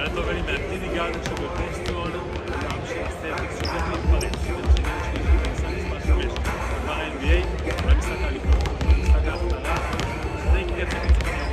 Tanto avvenimenti di gara c'è due questioni, Celtics su due piccole, pensare spazio questo, ma NBA, ma mi sta calcolando, mi sta calcolando, sei che c'è che c'è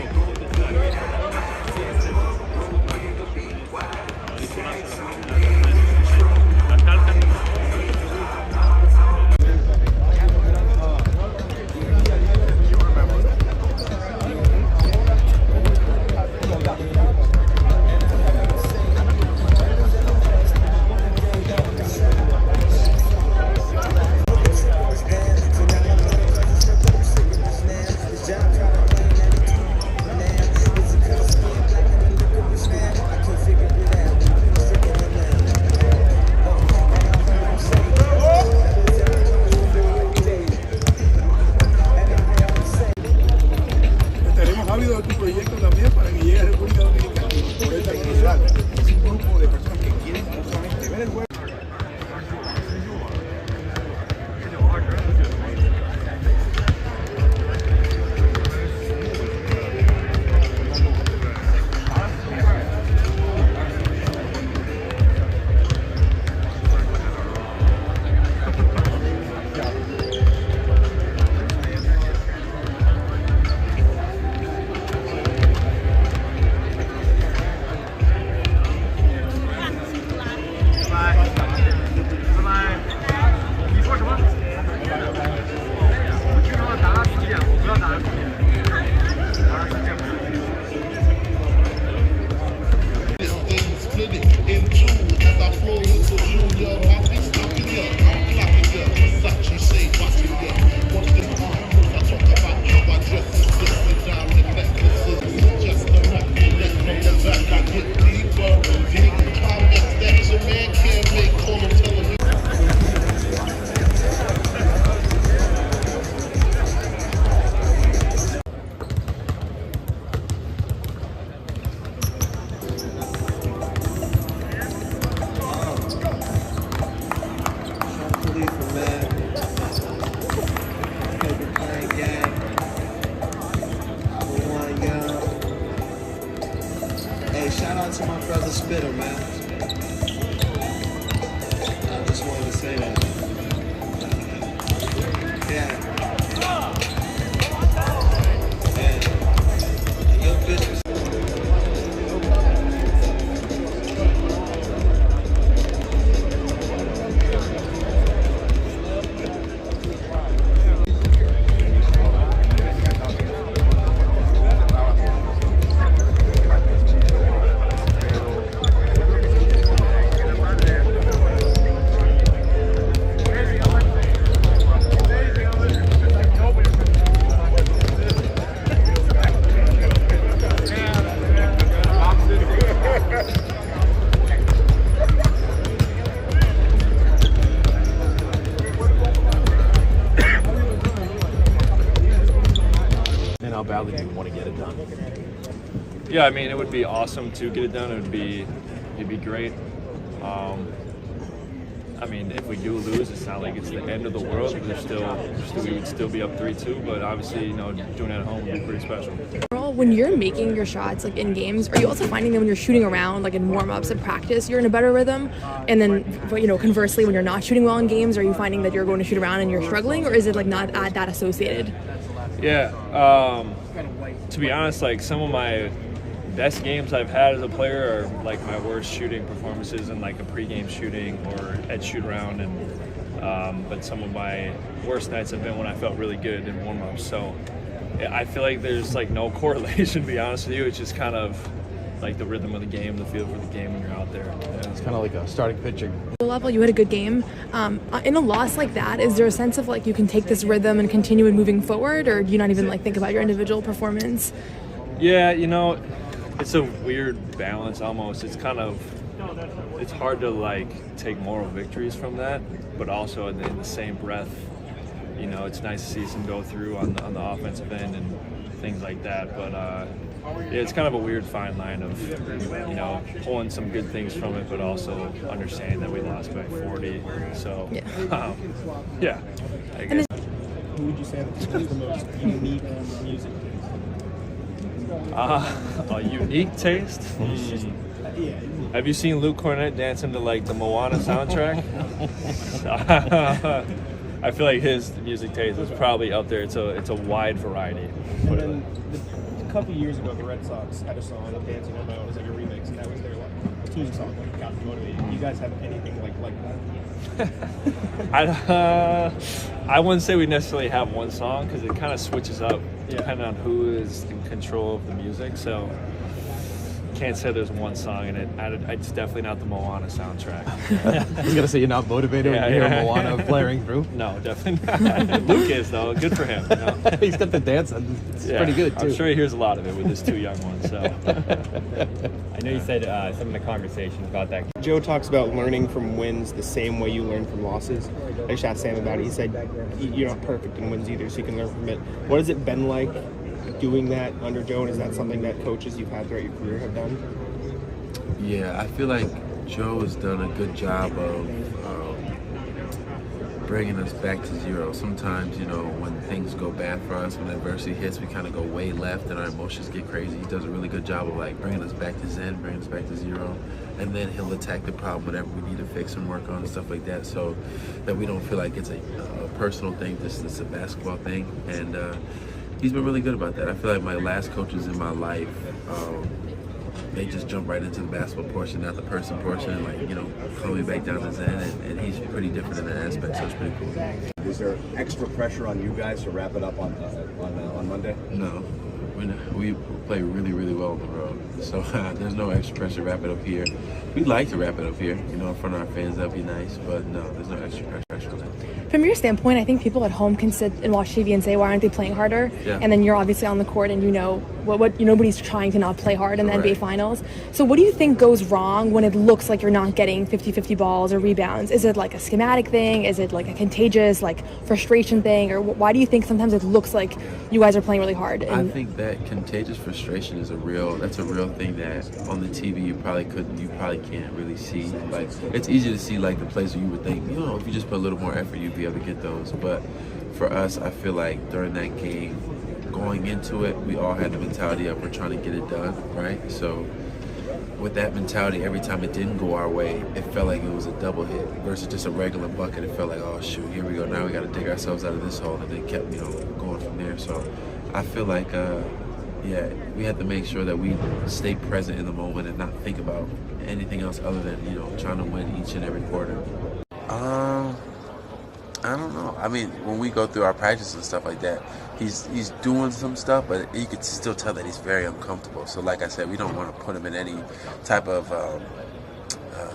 de tu proyecto también para que llegue a República Dominicana. Por esta inicial es un grupo de personas que quieren no solamente ver el juego. Shout out to my brother Spitter, man. I just wanted to say that. Yeah. And your bitch was how badly do you want to get it done? Yeah, I mean, it would be awesome to get it done. It'd be great. I mean, if we do lose, it's not like it's the end of the world. We would still be up 3-2. But obviously, you know, doing it at home would be pretty special. When you're making your shots like in games, are you also finding that when you're shooting around, like in warm-ups and practice, you're in a better rhythm? And then, you know, conversely, when you're not shooting well in games, are you finding that you're going to shoot around and you're struggling, or is it like not that associated? Yeah, to be honest, like some of my best games I've had as a player are like my worst shooting performances in like a pregame shooting or at shoot around, and but some of my worst nights have been when I felt really good in warm-ups. So I feel like there's like no correlation, to be honest with you. It's just kind of like the rhythm of the game, the feel for the game when you're out there. Yeah, it's kind of like a starting pitcher. Level, you had a good game. In a loss like that, is there a sense of like you can take this rhythm and continue it moving forward, or do you not even like think about your individual performance? Yeah, you know, it's a weird balance almost. It's hard to like take moral victories from that, but also in the same breath, you know, it's nice to see some go through on the offensive end and things like that. But yeah, it's kind of a weird fine line of, you know, pulling some good things from it, but also understanding that we lost by 40. So yeah, I guess. Who would you say is the most unique music? A unique taste? Have you seen Luke Cornett dancing to like the Moana soundtrack? I feel like his music taste is probably up there. It's a wide variety. And then a couple years ago, the Red Sox had a song, "Dancing on My Own," it was like a remix, and that was their like team song, like Couch Motivated. Do you guys have anything like that? I wouldn't say we necessarily have one song because it kind of switches up depending on who is in control of the music. So can't say there's one song in it. It's definitely not the Moana soundtrack. I was gonna say you're not motivated when you hear Moana blaring through. No, definitely not. Luke is though. Good for him. You know? He's got the dance. It's pretty good too. I'm sure he hears a lot of it with his two young ones. So I know you said some of the conversations about that. Joe talks about learning from wins the same way you learn from losses. I just asked Sam about it. He said you're not perfect in wins either, so you can learn from it. What has it been like doing that under Joe, and is that something that coaches you've had throughout your career have done? Yeah, I feel like Joe has done a good job of bringing us back to zero. Sometimes, you know, when things go bad for us, when adversity hits, we kind of go way left and our emotions get crazy. He does a really good job of like bringing us back to zen, bringing us back to zero, and then he'll attack the problem, whatever we need to fix and work on and stuff like that, so that we don't feel like it's a personal thing, this is a basketball thing. And he's been really good about that. I feel like my last coaches in my life, they just jump right into the basketball portion, not the person portion, and like, you know, calm me back down to zen, and he's pretty different in that aspect, so it's pretty cool. Is there extra pressure on you guys to wrap it up on Monday? No. We play really, really well on the road, so there's no extra pressure to wrap it up here. We'd like to wrap it up here, you know, in front of our fans. That'd be nice, but no, there's no extra pressure on that. From your standpoint, I think people at home can sit and watch TV and say, why aren't they playing harder? Yeah. And then you're obviously on the court and you know what nobody's trying to not play hard in the NBA Finals. So what do you think goes wrong when it looks like you're not getting 50-50 balls or rebounds? Is it like a schematic thing? Is it like a contagious like frustration thing? Or why do you think sometimes it looks like you guys are playing really hard? I think that contagious frustration is a real thing that on the TV you probably can't really see. Like, it's easy to see like the plays where you would think, you know, if you just put a little more effort, you'd be able to get those. But for us, I feel like during that game, going into it, we all had the mentality of we're trying to get it done, right? So with that mentality, every time it didn't go our way, it felt like it was a double hit versus just a regular bucket. It felt like, oh shoot, here we go. Now we got to dig ourselves out of this hole, and then kept, you know, going from there. So I feel like, we have to make sure that we stay present in the moment and not think about anything else other than, you know, trying to win each and every quarter. I don't know. I mean, when we go through our practices and stuff like that, he's doing some stuff, but you could still tell that he's very uncomfortable. So like I said, we don't want to put him in any type of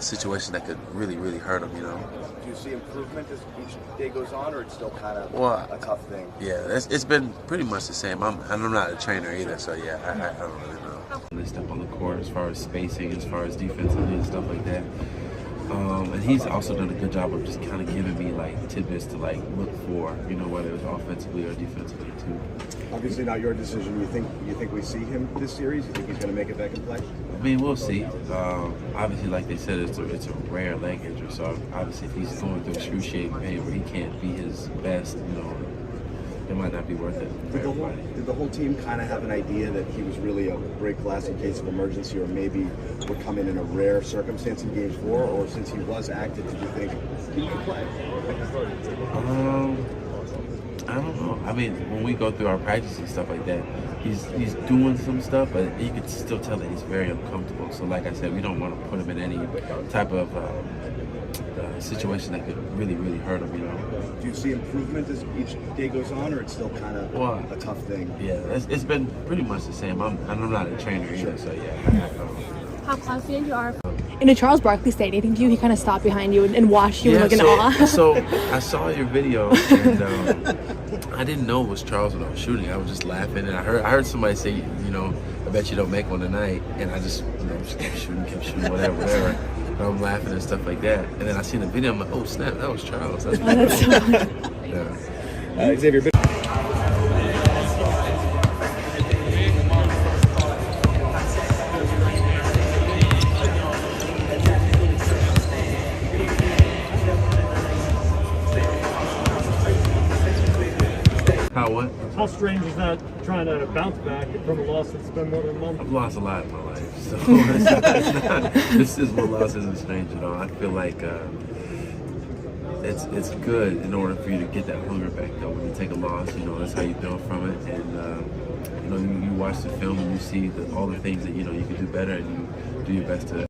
situation that could really, really hurt him, you know. Do you see improvement as each day goes on, or it's still kind of a tough thing? Yeah, it's been pretty much the same. I'm not a trainer either, so yeah, I don't really know. They step on the court as far as spacing, as far as defensively and stuff like that. And he's also done a good job of just kind of giving me like tidbits to like look for, you know, whether it's offensively or defensively too. Obviously not your decision. You think we see him this series? You think he's going to make it back in play? I mean, we'll see. Obviously, like they said, it's a rare leg injury. So obviously, if he's going through excruciating pain where he can't be his best, you know, it might not be worth it for everybody. Did the whole team kind of have an idea that he was really a break glass in case of emergency, or maybe would come in a rare circumstance in Game 4? Or since he was active, did you think he could play? I don't know. I mean, when we go through our practices and stuff like that, he's doing some stuff, but you could still tell that he's very uncomfortable. So like I said, we don't want to put him in any type of situation that could really, really hurt him, you know. Do you see improvement as each day goes on, or it's still kind of a tough thing? Yeah, it's been pretty much the same. I'm not a trainer either, so yeah. How confident you are. And did Charles Barkley say anything to you? He kind of stopped behind you and watched you like in awe. So I saw your video, and I didn't know it was Charles when I was shooting. I was just laughing, and I heard somebody say, you know, I bet you don't make one tonight. And I just, you know, just kept shooting, whatever. And I'm laughing and stuff like that. And then I seen the video, I'm like, oh snap, that was Charles. That's so yeah. Xavier. How what? How strange is that trying to bounce back from a loss that's been more than a month? I've lost a lot in my life, so this is what loss isn't strange at all. I feel like it's good in order for you to get that hunger back though. When you take a loss, you know, that's how you build from it, and you know, you watch the film and you see all the things that you know you can do better, and you do your best to